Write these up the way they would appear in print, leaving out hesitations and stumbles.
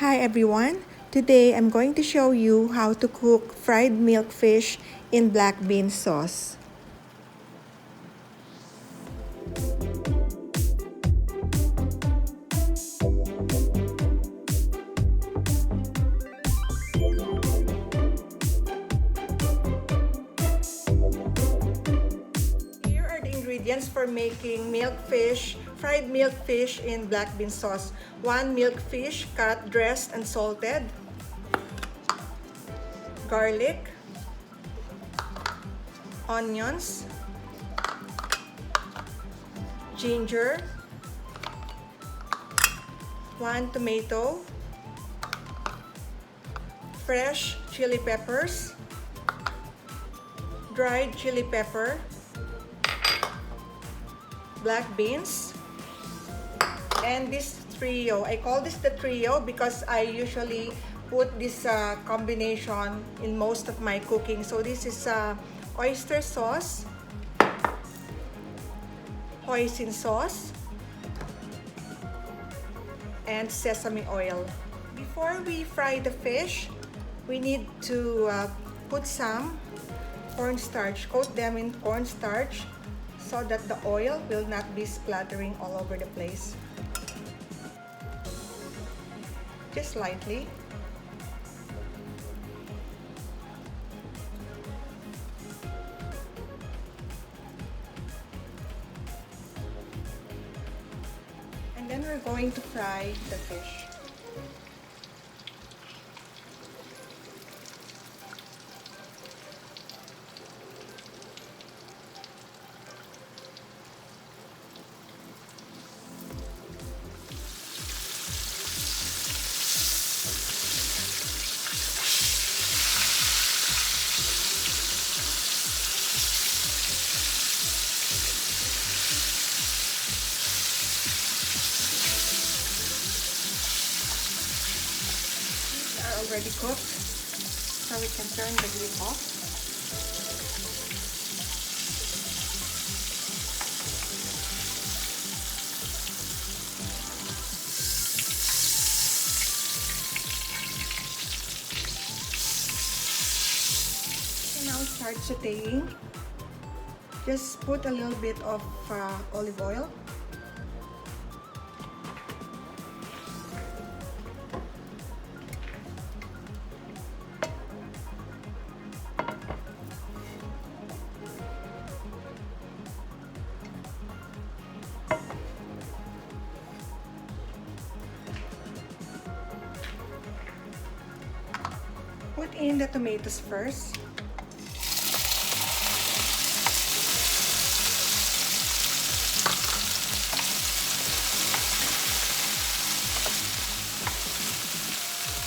Hi everyone! Today I'm going to show you how to cook fried milkfish in black bean sauce. Here are the ingredients for making fried milkfish in black bean sauce. 1 milkfish cut, dressed, and salted. Garlic. Onions. Ginger. 1 tomato. Fresh chili peppers. Dried chili pepper. Black beans. And this trio, I call this the trio because I usually put this combination in most of my cooking. So this is oyster sauce, hoisin sauce, and sesame oil. Before we fry the fish, we need to put some cornstarch, coat them in cornstarch so that the oil will not be splattering all over the place. Just lightly. And then we're going to fry the fish. Already cooked, so we can turn the lid off. And now start sautéing. Just put a little bit of olive oil. Put in the tomatoes first.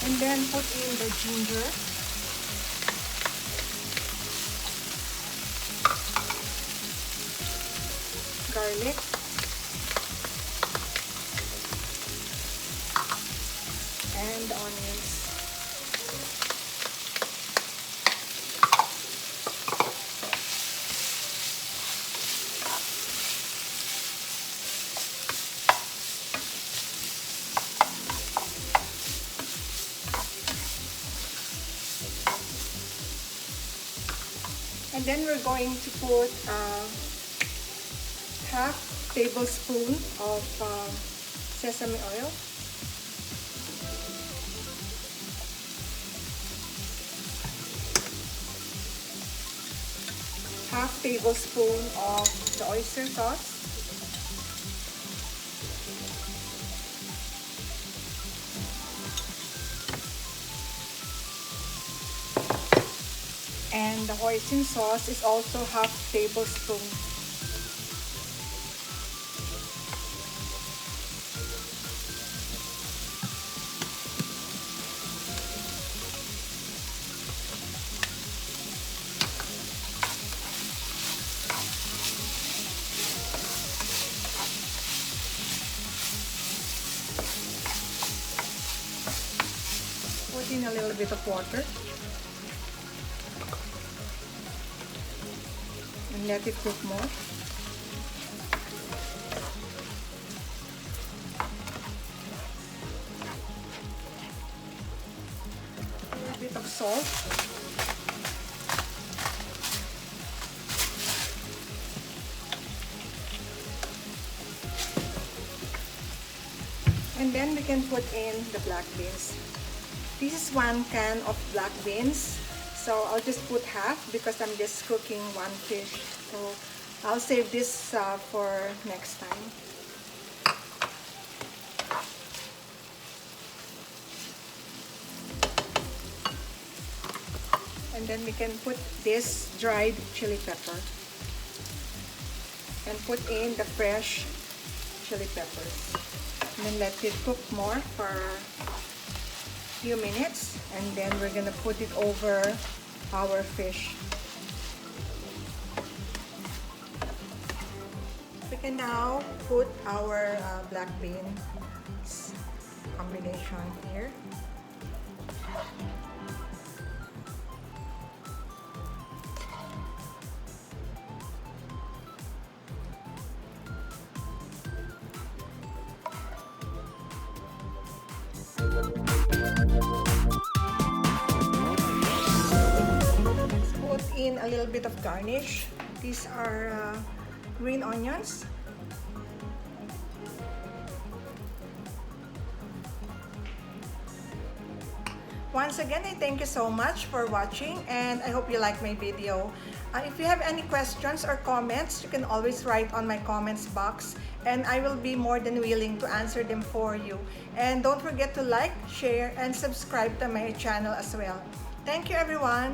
And then put in the ginger. Garlic. And onions. And then we're going to put half tablespoon of sesame oil. Half tablespoon of the oyster sauce. And the hoisin sauce is also half tablespoon. Put in a little bit of water. And let it cook more. of salt. And then we can put in the black beans. This is 1 can of black beans. So I'll just put half because I'm just cooking 1 fish. So I'll save this for next time. And then we can put this dried chili pepper. And put in the fresh chili peppers. And then let it cook more for a few minutes, and then we're gonna put it over our fish. We can now put our black beans combination here. In a little bit of garnish. These are green onions. Once again, I thank you so much for watching, and I hope you like my video. If you have any questions or comments, you can always write on my comments box, and I will be more than willing to answer them for you. And don't forget to like, share, and subscribe to my channel as well. Thank you, everyone.